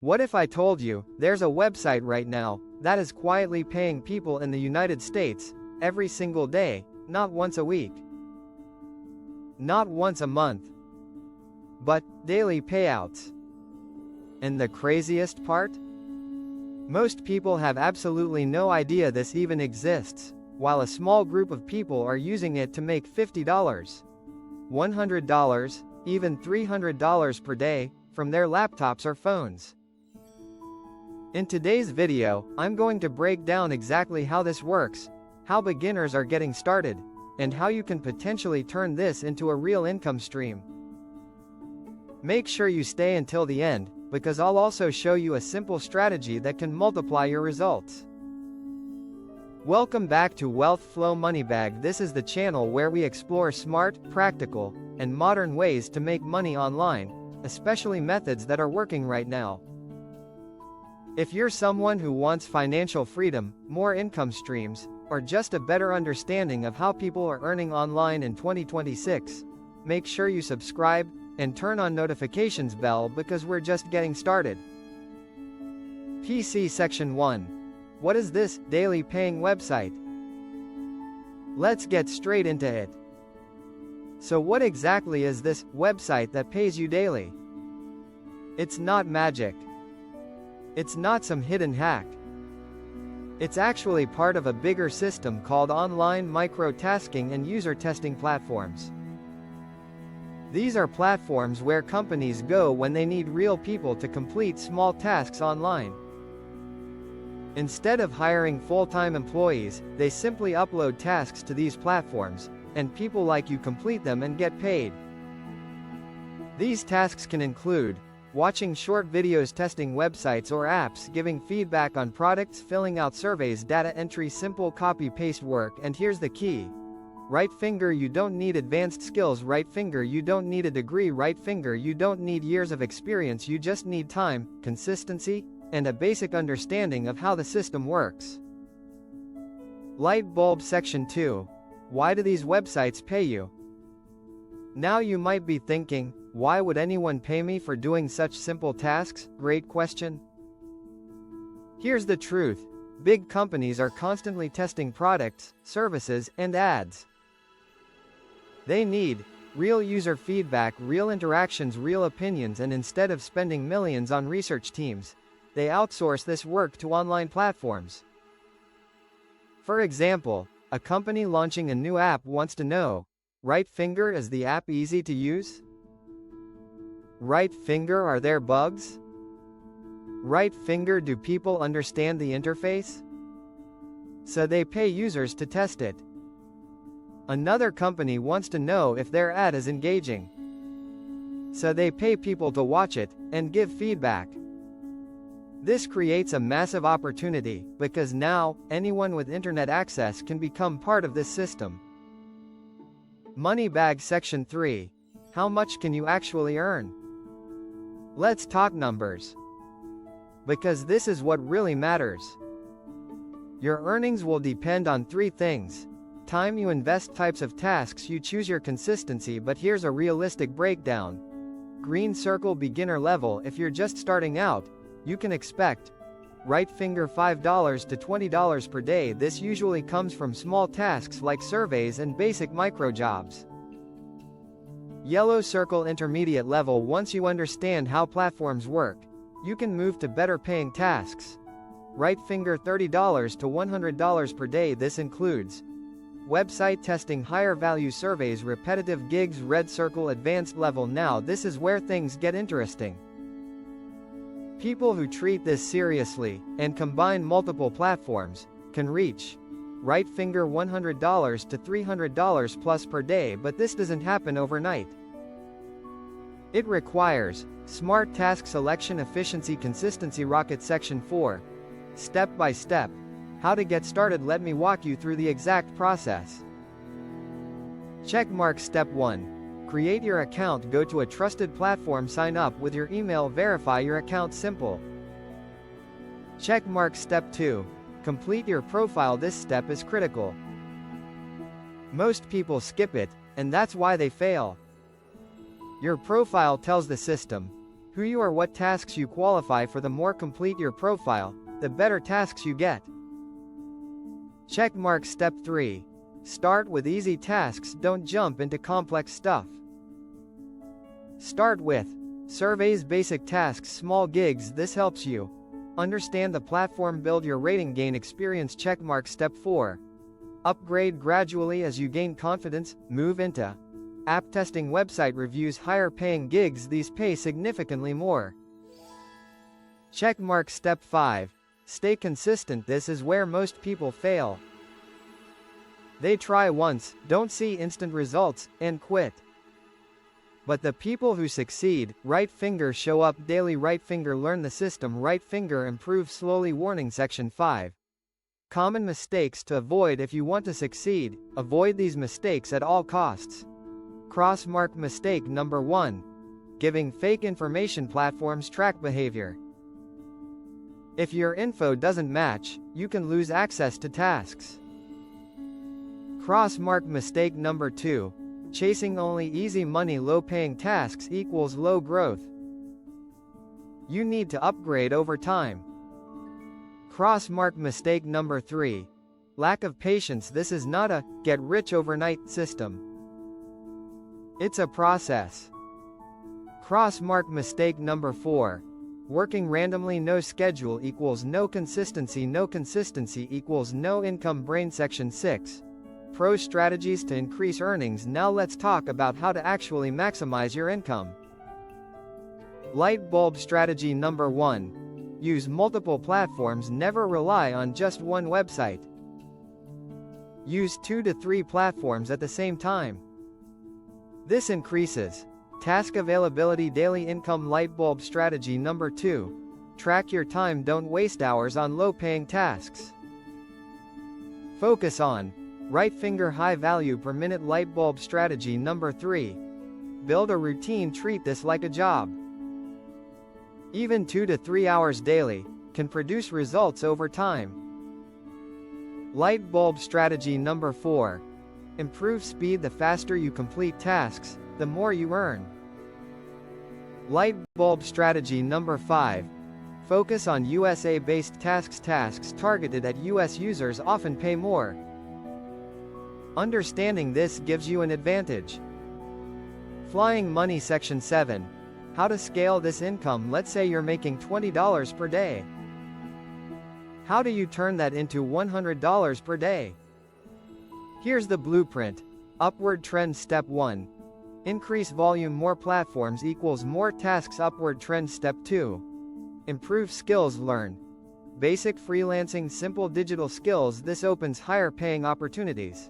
What if I told you, there's a website right now, that is quietly paying people in the United States, every single day, not once a week, not once a month, but daily payouts. And the craziest part? Most people have absolutely no idea this even exists, while a small group of people are using it to make $50, $100, even $300 per day, from their laptops or phones. In today's video, I'm going to break down exactly how this works, how beginners are getting started, and how you can potentially turn this into a real income stream. Make sure you stay until the end, because I'll also show you a simple strategy that can multiply your results. Welcome back to Wealth Flow Money Bag. This is the channel where we explore smart, practical, and modern ways to make money online, especially methods that are working right now. If you're someone who wants financial freedom, more income streams, or just a better understanding of how people are earning online in 2026, make sure you subscribe and turn on notifications bell because we're just getting started. PC Section 1. What is this daily paying website? Let's get straight into it. So what exactly is this website that pays you daily? It's not magic. It's not some hidden hack. It's actually part of a bigger system called online micro-tasking and user testing platforms. These are platforms where companies go when they need real people to complete small tasks online. Instead of hiring full-time employees, they simply upload tasks to these platforms, and people like you complete them and get paid. These tasks can include watching short videos, testing websites or apps, giving feedback on products, filling out surveys, data entry, simple copy-paste work, and here's the key. Right finger, you don't need advanced skills. Right finger, you don't need a degree. Right finger, you don't need years of experience. You just need time, consistency, and a basic understanding of how the system works. Light bulb Section 2. Why do these websites pay you? Now you might be thinking, why would anyone pay me for doing such simple tasks? Great question. Here's the truth. Big companies are constantly testing products, services, and ads. They need real user feedback, real interactions, real opinions, and instead of spending millions on research teams, they outsource this work to online platforms. For example, a company launching a new app wants to know, right finger, is the app easy to use? Right finger, are there bugs? Right finger, do people understand the interface? So they pay users to test it. Another company wants to know if their ad is engaging. So they pay people to watch it and give feedback. This creates a massive opportunity, because now, anyone with internet access can become part of this system. Money Bag Section 3. How much can you actually earn? Let's talk numbers. Because this is what really matters. Your earnings will depend on three things: time you invest, types of tasks you choose, your consistency. But here's a realistic breakdown. Green circle, beginner level. If you're just starting out, you can expect right finger $5 to $20 per day. This usually comes from small tasks like surveys and basic micro jobs. Yellow circle, intermediate level. Once you understand how platforms work, you can move to better paying tasks. Right finger $30 to $100 per day. This includes website testing, higher value surveys, repetitive gigs. Red circle, advanced level. Now this is where things get interesting. People who treat this seriously, and combine multiple platforms, can reach right finger $100 to $300 plus per day, but this doesn't happen overnight. It requires smart task selection, efficiency, consistency. Rocket Section 4. Step by step. How to get started. Let me walk you through the exact process. Checkmark Step 1. Create your account. Go to a trusted platform, sign up with your email, verify your account. Simple. Checkmark Step 2. Complete your profile. This step is critical. Most people skip it, and that's why they fail. Your profile tells the system who you are, what tasks you qualify for. The more complete your profile, the better tasks you get. Checkmark step 3. Start with easy tasks, don't jump into complex stuff. Start with surveys, basic tasks, small gigs. This helps you understand the platform, build your rating, gain experience. Checkmark step 4. Upgrade gradually as you gain confidence, move into app testing, website reviews, higher paying gigs. These pay significantly more. Checkmark step 5. Stay consistent. This is where most people fail. They try once, don't see instant results, and quit. But the people who succeed, right finger, show up daily, right finger, learn the system, right finger, improve slowly. Warning section 5. Common mistakes to avoid if you want to succeed. Avoid these mistakes at all costs. Crossmark mistake number 1. Giving fake information. Platforms track behavior. If your info doesn't match, you can lose access to tasks. Crossmark mistake number 2. Chasing only easy money. Low paying tasks equals low growth. You need to upgrade over time. Crossmark mistake number 3. Lack of patience. This is not a get rich overnight system. It's a process. Crossmark mistake number 4. Working randomly. No schedule equals no consistency. No consistency equals no income. Brain section 6. Pro strategies to increase earnings. Now let's talk about how to actually maximize your income. Light bulb strategy number 1. Use multiple platforms. Never rely on just one website. Use 2 to 3 platforms at the same time. This increases task availability. Daily income. Light bulb strategy number 2. Track your time. Don't waste hours on low-paying tasks. Focus on right finger high value per minute. Light bulb strategy number 3. Build a routine. Treat this like a job. Even 2 to 3 hours daily can produce results over time. Light bulb strategy number 4. Improve speed. The faster you complete tasks, the more you earn. Light bulb strategy number 5. Focus on USA-based tasks. Tasks targeted at US users often pay more. Understanding this gives you an advantage. Flying money section 7. How to scale this income. Let's say you're making $20 per day. How do you turn that into $100 per day? Here's the blueprint. Upward trend step 1. Increase volume. More platforms equals more tasks. Upward trend step 2. Improve skills. Learn basic freelancing, simple digital skills. This opens higher paying opportunities.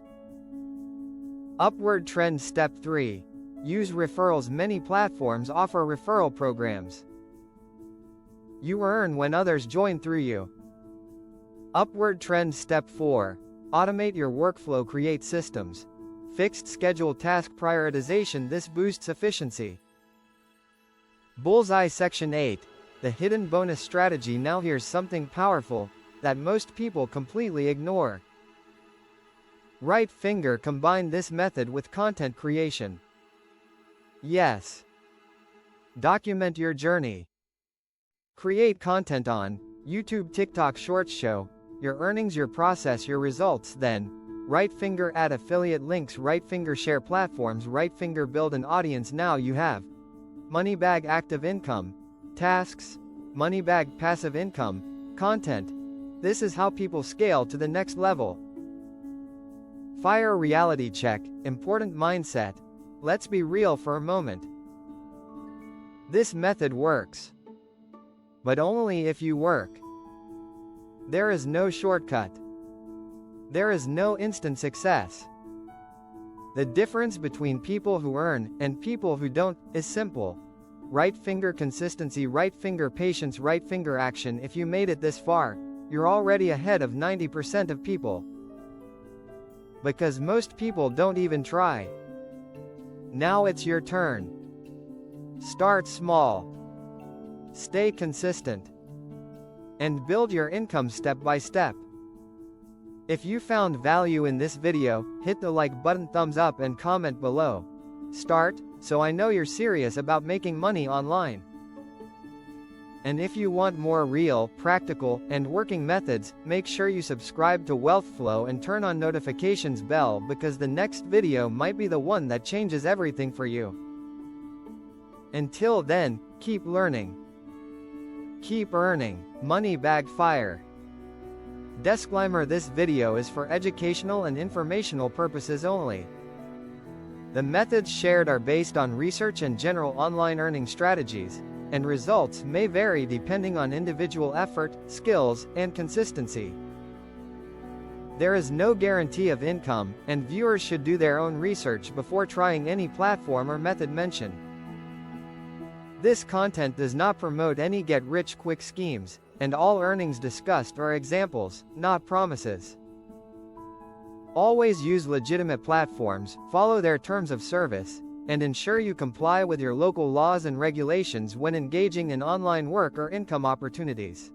Upward trend step 3. Use referrals. Many platforms offer referral programs. You earn when others join through you. Upward trend step 4. Automate your workflow. Create systems. Fixed schedule. Task prioritization. This boosts efficiency. Bullseye section 8. The hidden bonus strategy. Now here's something powerful that most people completely ignore. Right finger, combine this method with content creation. Yes. Document your journey. Create content on YouTube, TikTok, Shorts. Show your earnings, your process, your results. Then, right finger, add affiliate links. Right finger, share platforms. Right finger, build an audience. Now you have money bag, active income, tasks, money bag, passive income, content. This is how people scale to the next level. Fire reality check. Important mindset. Let's be real for a moment. This method works, but only if you work. There is no shortcut. There is no instant success. The difference between people who earn and people who don't is simple. Right finger consistency, right finger patience, right finger action. If you made it this far, you're already ahead of 90% of people. Because most people don't even try. Now it's your turn. Start small. Stay consistent. And build your income step by step. If you found value in this video, hit the like button, thumbs up, and comment below. Start, so I know you're serious about making money online. And if you want more real, practical, and working methods, make sure you subscribe to WealthFlow and turn on notifications bell because the next video might be the one that changes everything for you. Until then, keep learning. Keep earning. Money bag fire. Disclaimer: this video is for educational and informational purposes only. The methods shared are based on research and general online earning strategies, and results may vary depending on individual effort, skills, and consistency. There is no guarantee of income, and viewers should do their own research before trying any platform or method mentioned. This content does not promote any get-rich-quick schemes, and all earnings discussed are examples, not promises. Always use legitimate platforms, follow their terms of service, and ensure you comply with your local laws and regulations when engaging in online work or income opportunities.